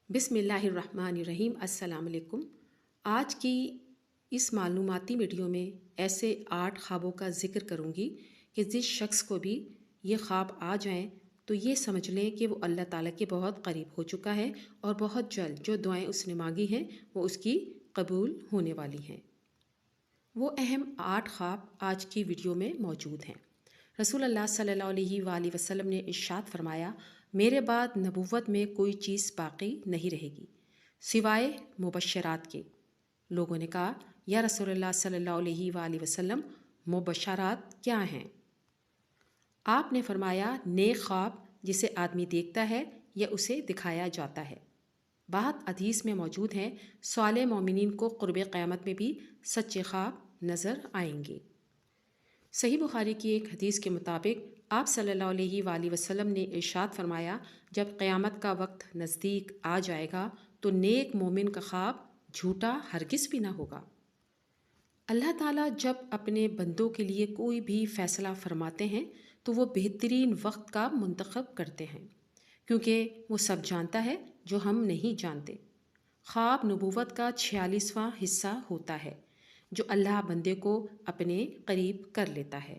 بسم اللہ الرحمن الرحیم۔ السلام علیکم۔ آج کی اس معلوماتی ویڈیو میں ایسے 8 خوابوں کا ذکر کروں گی کہ جس شخص کو بھی یہ خواب آ جائیں تو یہ سمجھ لیں کہ وہ اللہ تعالیٰ کے بہت قریب ہو چکا ہے اور بہت جلد جو دعائیں اس نے مانگی ہیں وہ اس کی قبول ہونے والی ہیں۔ وہ اہم 8 خواب آج کی ویڈیو میں موجود ہیں۔ رسول اللہ صلی اللہ علیہ وآلہ وسلم نے ارشاد فرمایا، میرے بعد نبوت میں کوئی چیز باقی نہیں رہے گی سوائے مبشرات کے۔ لوگوں نے کہا، یا رسول اللہ صلی اللہ علیہ وآلہ وسلم، مبشرات کیا ہیں؟ آپ نے فرمایا، نیک خواب جسے آدمی دیکھتا ہے یا اسے دکھایا جاتا ہے۔ بات حدیث میں موجود ہیں، صالح مومنین کو قرب قیامت میں بھی سچے خواب نظر آئیں گے۔ صحیح بخاری کی ایک حدیث کے مطابق آپ صلی اللہ علیہ وآلہ وسلم نے ارشاد فرمایا، جب قیامت کا وقت نزدیک آ جائے گا تو نیک مومن کا خواب جھوٹا ہرگز بھی نہ ہوگا۔ اللہ تعالیٰ جب اپنے بندوں کے لیے کوئی بھی فیصلہ فرماتے ہیں تو وہ بہترین وقت کا منتخب کرتے ہیں، کیونکہ وہ سب جانتا ہے جو ہم نہیں جانتے۔ خواب نبوت کا 46واں حصہ ہوتا ہے جو اللہ بندے کو اپنے قریب کر لیتا ہے۔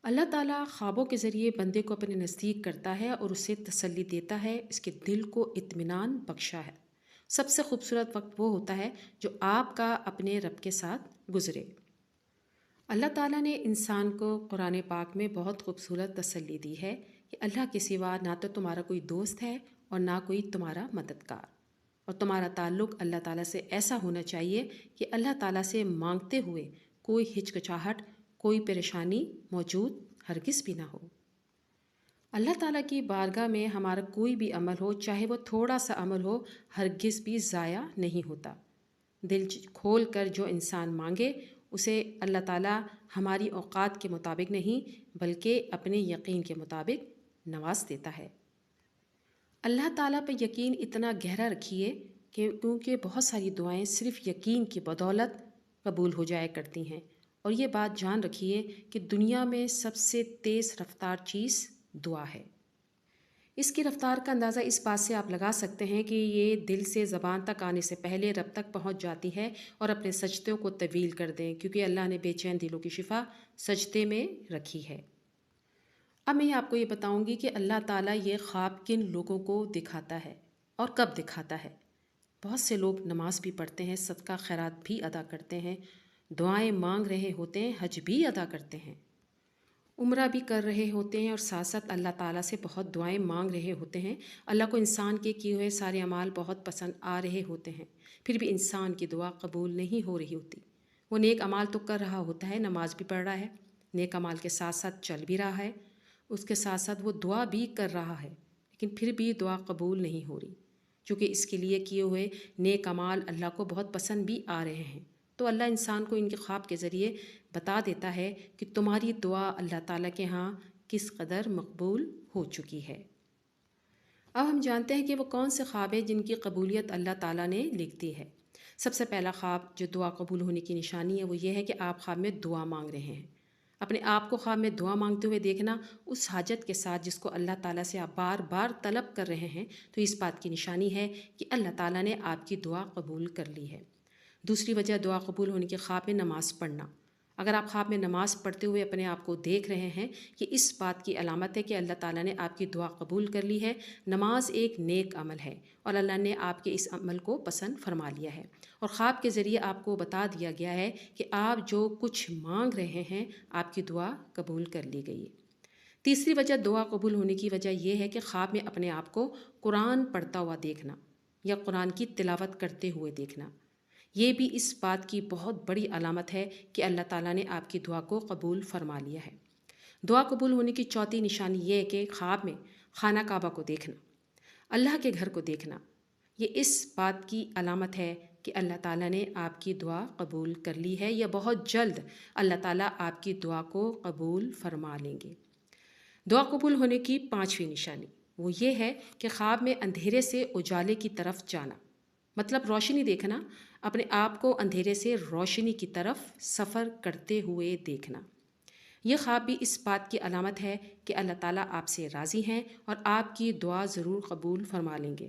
اللہ تعالیٰ خوابوں کے ذریعے بندے کو اپنے نزدیک کرتا ہے اور اسے تسلی دیتا ہے، اس کے دل کو اطمینان بخشا ہے۔ سب سے خوبصورت وقت وہ ہوتا ہے جو آپ کا اپنے رب کے ساتھ گزرے۔ اللہ تعالیٰ نے انسان کو قرآن پاک میں بہت خوبصورت تسلی دی ہے کہ اللہ کے سوا نہ تو تمہارا کوئی دوست ہے اور نہ کوئی تمہارا مددگار، اور تمہارا تعلق اللہ تعالیٰ سے ایسا ہونا چاہیے کہ اللہ تعالیٰ سے مانگتے ہوئے کوئی ہچکچاہٹ، کوئی پریشانی موجود ہرگز بھی نہ ہو۔ اللہ تعالیٰ کی بارگاہ میں ہمارا کوئی بھی عمل ہو، چاہے وہ تھوڑا سا عمل ہو، ہرگز بھی ضائع نہیں ہوتا۔ دل کھول کر جو انسان مانگے اسے اللہ تعالیٰ ہماری اوقات کے مطابق نہیں بلکہ اپنے یقین کے مطابق نواز دیتا ہے۔ اللہ تعالیٰ پہ یقین اتنا گہرا رکھیے کہ کیونکہ بہت ساری دعائیں صرف یقین کی بدولت قبول ہو جایا کرتی ہیں، اور یہ بات جان رکھیے کہ دنیا میں سب سے تیز رفتار چیز دعا ہے۔ اس کی رفتار کا اندازہ اس بات سے آپ لگا سکتے ہیں کہ یہ دل سے زبان تک آنے سے پہلے رب تک پہنچ جاتی ہے اور اپنے سجدوں کو طویل کر دیں، کیونکہ اللہ نے بے چین دلوں کی شفا سجدے میں رکھی ہے۔ اب میں آپ کو یہ بتاؤں گی کہ اللہ تعالیٰ یہ خواب کن لوگوں کو دکھاتا ہے اور کب دکھاتا ہے۔ بہت سے لوگ نماز بھی پڑھتے ہیں، صدقہ خیرات بھی ادا کرتے ہیں، دعائیں مانگ رہے ہوتے ہیں، حج بھی ادا کرتے ہیں، عمرہ بھی کر رہے ہوتے ہیں، اور ساتھ ساتھ اللہ تعالیٰ سے بہت دعائیں مانگ رہے ہوتے ہیں۔ اللہ کو انسان کے کیے ہوئے سارے اعمال بہت پسند آ رہے ہوتے ہیں، پھر بھی انسان کی دعا قبول نہیں ہو رہی ہوتی۔ وہ نیک اعمال تو کر رہا ہوتا ہے، نماز بھی پڑھ رہا ہے، نیک اعمال کے ساتھ ساتھ چل بھی رہا ہے، اس کے ساتھ ساتھ وہ دعا بھی کر رہا ہے، لیکن پھر بھی دعا قبول نہیں ہو رہی، چونکہ اس کے لیے کیے ہوئے نیک اعمال اللہ کو بہت پسند بھی آ رہے ہیں۔ تو اللہ انسان کو ان کے خواب کے ذریعے بتا دیتا ہے کہ تمہاری دعا اللہ تعالیٰ کے ہاں کس قدر مقبول ہو چکی ہے۔ اب ہم جانتے ہیں کہ وہ کون سے خواب ہیں جن کی قبولیت اللہ تعالیٰ نے لکھ دی ہے۔ سب سے پہلا خواب جو دعا قبول ہونے کی نشانی ہے وہ یہ ہے کہ آپ خواب میں دعا مانگ رہے ہیں۔ اپنے آپ کو خواب میں دعا مانگتے ہوئے دیکھنا، اس حاجت کے ساتھ جس کو اللہ تعالیٰ سے آپ بار بار طلب کر رہے ہیں، تو اس بات کی نشانی ہے کہ اللہ تعالیٰ نے آپ کی دعا قبول کر لی ہے۔ دوسری وجہ دعا قبول ہونے کے خواب میں نماز پڑھنا۔ اگر آپ خواب میں نماز پڑھتے ہوئے اپنے آپ کو دیکھ رہے ہیں، یہ اس بات کی علامت ہے کہ اللہ تعالیٰ نے آپ کی دعا قبول کر لی ہے۔ نماز ایک نیک عمل ہے اور اللہ نے آپ کے اس عمل کو پسند فرما لیا ہے، اور خواب کے ذریعے آپ کو بتا دیا گیا ہے کہ آپ جو کچھ مانگ رہے ہیں آپ کی دعا قبول کر لی گئی ہے۔ تیسری وجہ دعا قبول ہونے کی وجہ یہ ہے کہ خواب میں اپنے آپ کو قرآن پڑھتا ہوا دیکھنا یا قرآن کی تلاوت کرتے ہوئے دیکھنا۔ یہ بھی اس بات کی بہت بڑی علامت ہے کہ اللہ تعالیٰ نے آپ کی دعا کو قبول فرما لیا ہے۔ دعا قبول ہونے کی چوتھی نشانی یہ ہے کہ خواب میں خانہ کعبہ کو دیکھنا، اللہ کے گھر کو دیکھنا۔ یہ اس بات کی علامت ہے کہ اللہ تعالیٰ نے آپ کی دعا قبول کر لی ہے، یا بہت جلد اللہ تعالیٰ آپ کی دعا کو قبول فرما لیں گے۔ دعا قبول ہونے کی پانچویں نشانی وہ یہ ہے کہ خواب میں اندھیرے سے اجالے کی طرف جانا، مطلب روشنی دیکھنا، اپنے آپ کو اندھیرے سے روشنی کی طرف سفر کرتے ہوئے دیکھنا۔ یہ خواب بھی اس بات کی علامت ہے کہ اللہ تعالیٰ آپ سے راضی ہیں اور آپ کی دعا ضرور قبول فرما لیں گے۔